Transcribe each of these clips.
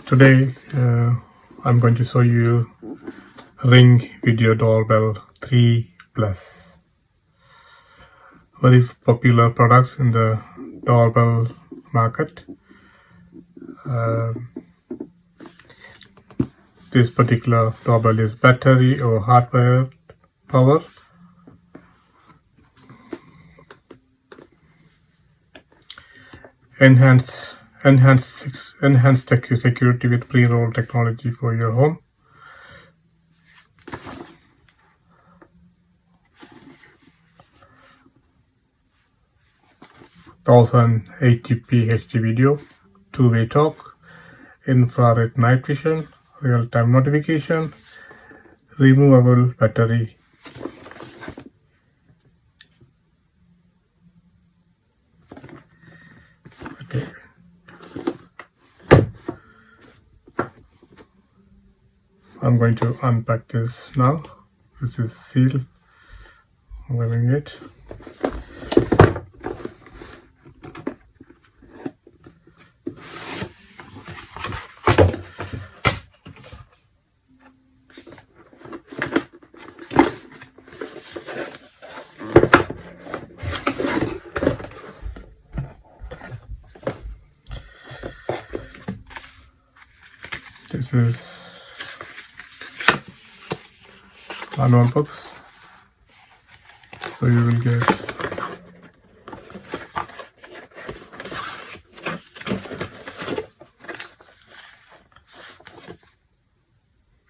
Today I'm going to show you Ring Video Doorbell 3 Plus. Very popular products in the doorbell market. This particular doorbell is battery or hardware power. Enhanced security with pre-roll technology for your home. (1080p HD video, two-way talk, infrared night vision, real-time notification, removable battery. Okay. I'm going to unpack this now. This is sealed. I'm wearing it. This is manual box, so you will get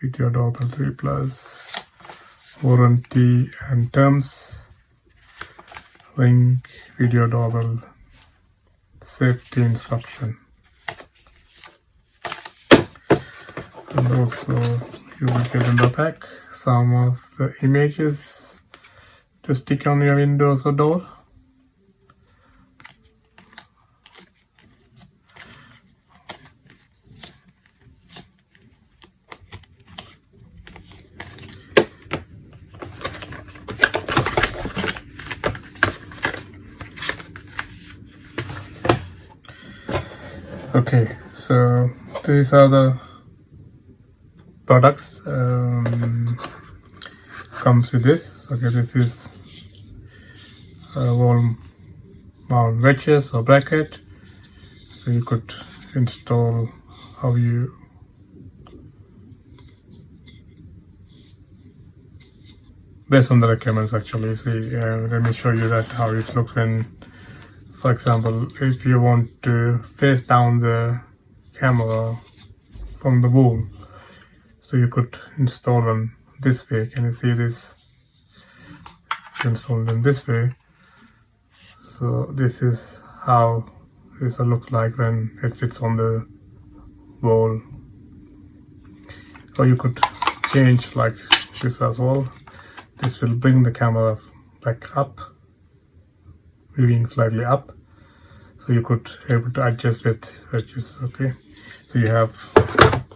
Video Doorbell 3 Plus, warranty and terms, Ring Video Doorbell safety instruction. And also you will get in the pack some of the images to stick on your windows or door. Okay, so these are the products comes with this. Okay, this is wall mount wedges or bracket, so you could install how you based on the requirements actually. See, let me show you that how it looks when, for example, if you want to face down the camera from the wall, so you could install them this way. Can you see this? Install them this way. So this is how this looks like when it sits on the wall. Or you could change like this as well. This will bring the camera like up, viewing slightly up, so you could able to adjust with wedges. Okay, so you have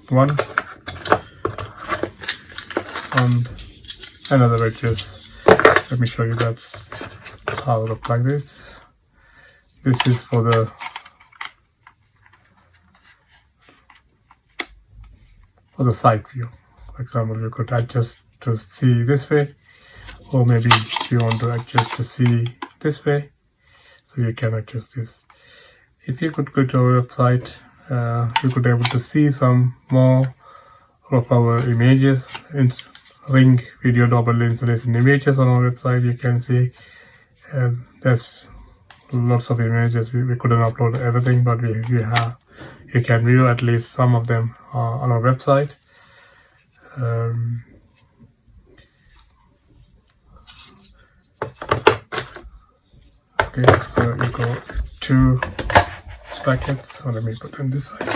one and another wedges. Let me show you that's how it looks like this. This is for the side view. For example, you could adjust to see this way, or maybe if you want to adjust to see this way, so you can adjust this. If you could go to our website, you could able to see some more of our images in Ring Video Doorbell installation images on our website. You can see there's lots of images. We couldn't upload everything, but you can view at least some of them on our website. Okay, so you got two brackets. So let me put on this side.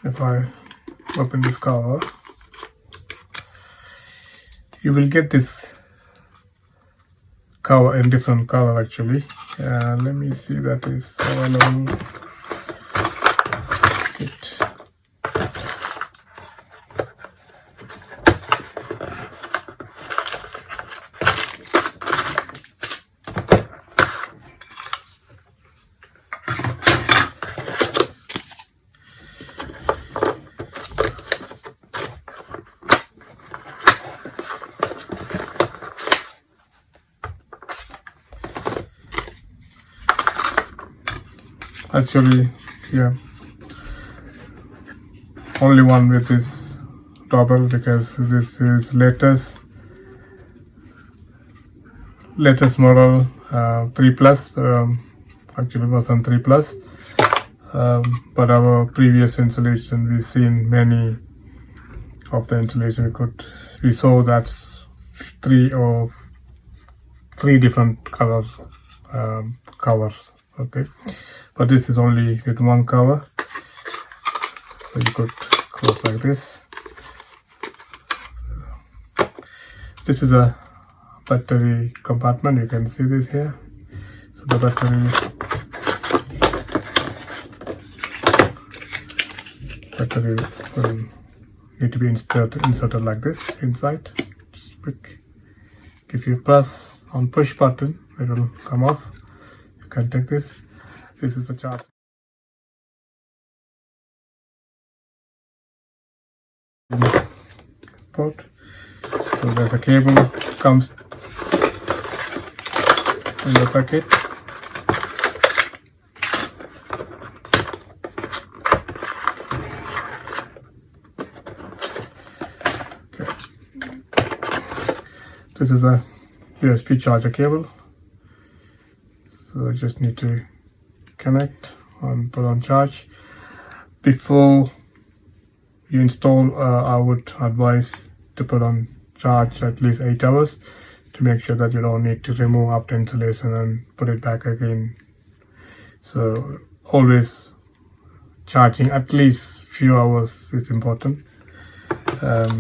If I open this cover, you will get this cover in different color actually. Let me see, that is available. Actually, yeah, only one with this doorbell because this is latest model 3 plus, actually version 3 plus. But our previous installation, we've seen many of the installation. We saw that three different colors covers. Okay, but this is only with one cover, so you could close like this. This is a battery compartment. You can see this here. So the battery will need to be inserted like this inside. Just quick. If you press on push button, it will come off. You can take this. This is the charge port. So there's a cable comes in the packet. This is a USB charger cable, so I just need to connect and put on charge. Before you install, I would advise to put on charge at least 8 hours to make sure that you don't need to remove after installation and put it back again. So always charging at least few hours is important. Yeah,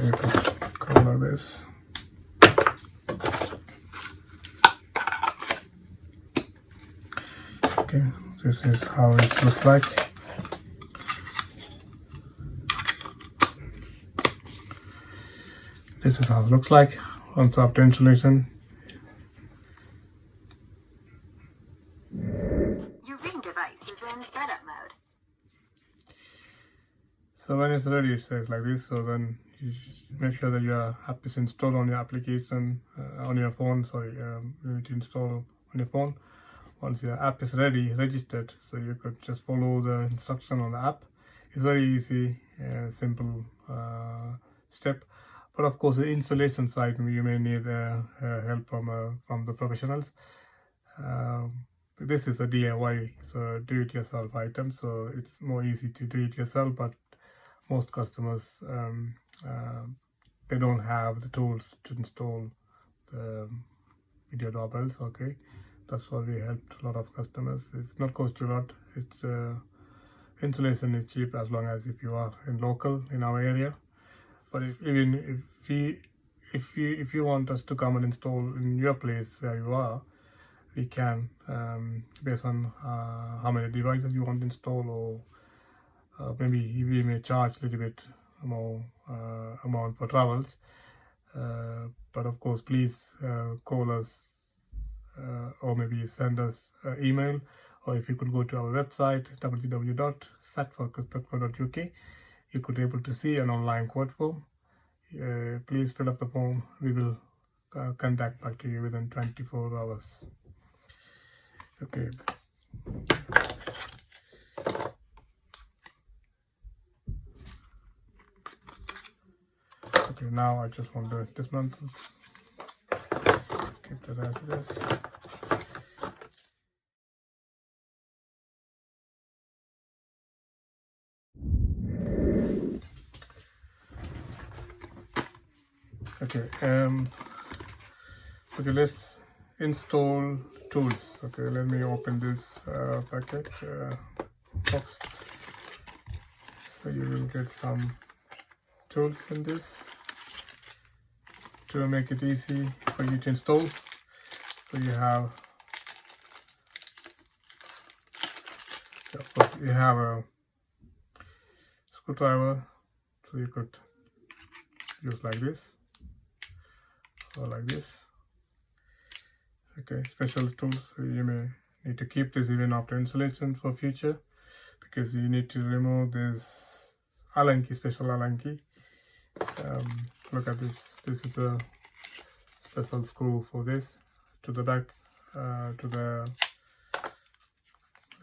you can color this. Okay, this is how it looks like. This is how it looks like once after installation. Your Ring device is in setup mode. So when it's ready, it says like this. So then you make sure that your app is installed on your application, on your phone. Sorry, you need to install on your phone. Once your app is ready, registered, so you could just follow the instruction on the app. It's very easy, simple step. But of course, the installation side, you may need help from the professionals. This is a DIY, so do-it-yourself item. So it's more easy to do it yourself. But most customers, they don't have the tools to install the video doorbells. Okay, that's why we helped a lot of customers. It's not cost you a lot. It's installation is cheap as long as if you are in our area. But if you want us to come and install in your place where you are, we can, based on how many devices you want to install, or maybe we may charge a little bit more amount for travels. But of course, please call us or maybe send us an email, or if you could go to our website www.satfocus.co.uk, you could be able to see an online quote form. Please fill up the form. We will contact back to you within 24 hours. Okay. Okay, now I just want to dismantle. Keep that as it is. Okay, okay, let's install tools. Okay, let me open this packet box. So you will get some tools in this to make it easy for you to install. So you have a screwdriver, so you could use like this or like this. Okay, special tools. So you may need to keep this even after installation for future, because you need to remove this Allen key, special Allen key. Look at this. This is a special screw for this to the back, to the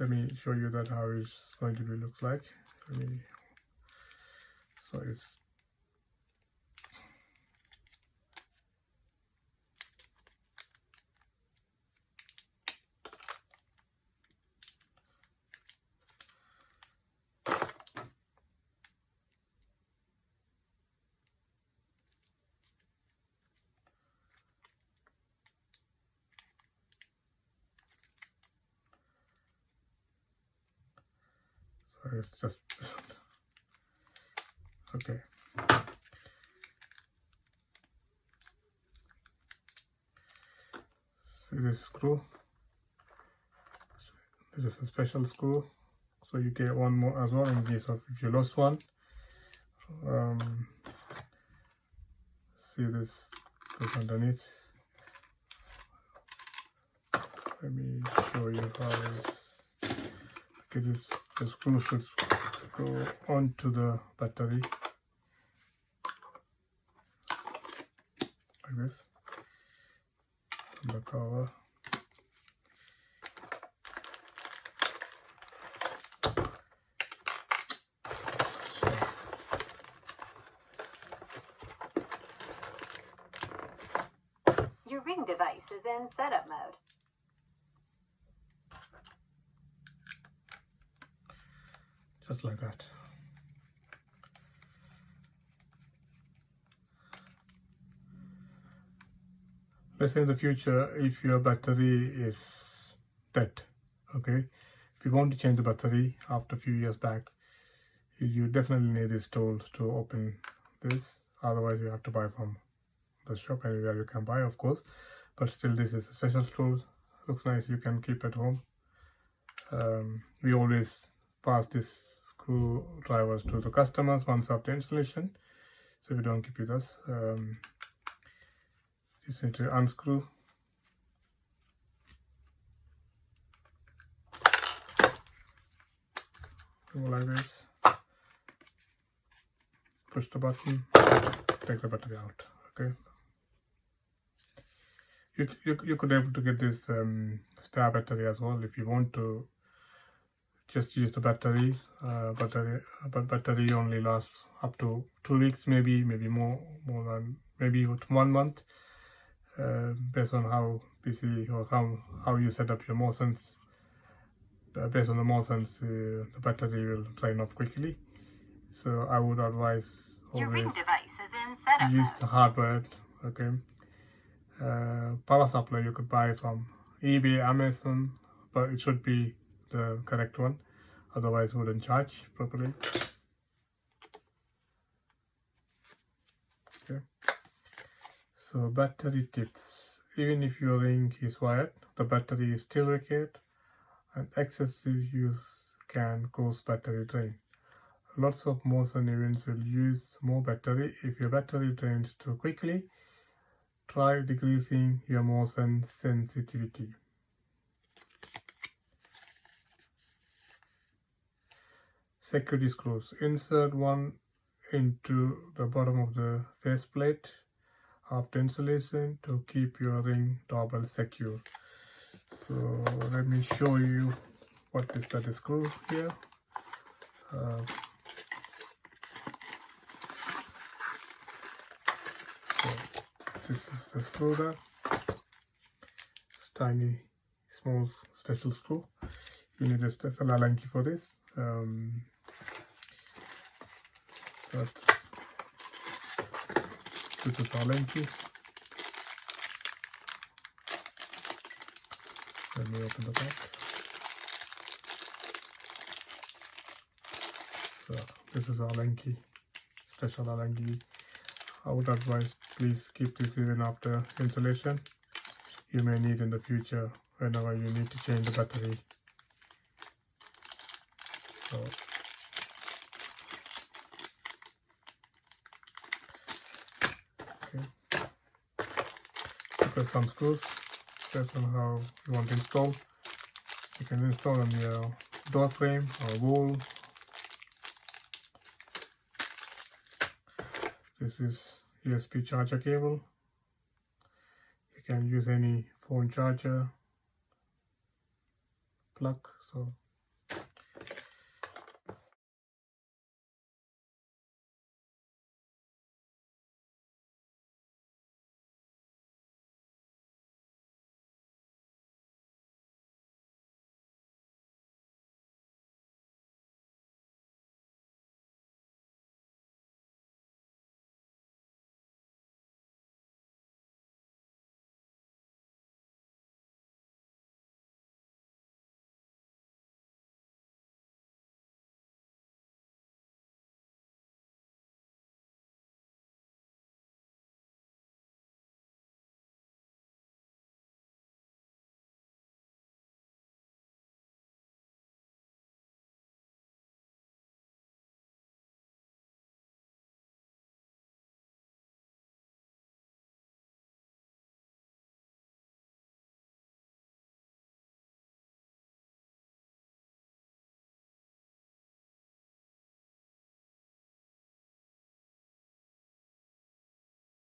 let me show you that how it's going to be looks like. So it's just okay. See this screw, this is a special screw, so you get one more as well in case of if you lost one. See this goes underneath. Let me show you how it's, okay, the screw should go onto the battery like this, on the cover. Your Ring device is in setup mode. Just like that. Let's say in the future, if your battery is dead, okay, if you want to change the battery after a few years back, you definitely need this tool to open this. Otherwise, you have to buy from the shop, anywhere you can buy, of course. But still, this is a special tool. Looks nice. You can keep at home. We always pass this screwdrivers to the customers once after installation, so we don't keep with us. Just need to unscrew. Go like this. Push the button. Take the battery out. Okay. You could able to get this spare battery as well if you want to just use the batteries. But battery only lasts up to 2 weeks, maybe more than maybe 1 month, based on how busy or how you set up your motions. Based on the motions, the battery will drain off quickly. So I would advise Your Ring always device is in setup use mode. the hardware. Okay. Power supply you could buy from eBay, Amazon, but it should be the correct one, otherwise it wouldn't charge properly. Okay. So battery tips: even if your ring is wired, the battery is still required, and excessive use can cause battery drain. Lots of motion events will use more battery. If your battery drains too quickly, try decreasing your motion sensitivity. Security screws. Insert one into the bottom of the faceplate after installation to keep your ring doorbell secure. So let me show you what is that screw here. So this is the screw there. It's tiny, small, special screw. You need a special Allen key for this. This is Allen key. Let me open the back. So this is Allen key, special Allen key. I would advise please keep this even after installation. You may need in the future whenever you need to change the battery. So okay, there's some screws. Depends on how you want to install. You can install on your door frame or wall. This is USB charger cable. You can use any phone charger plug. So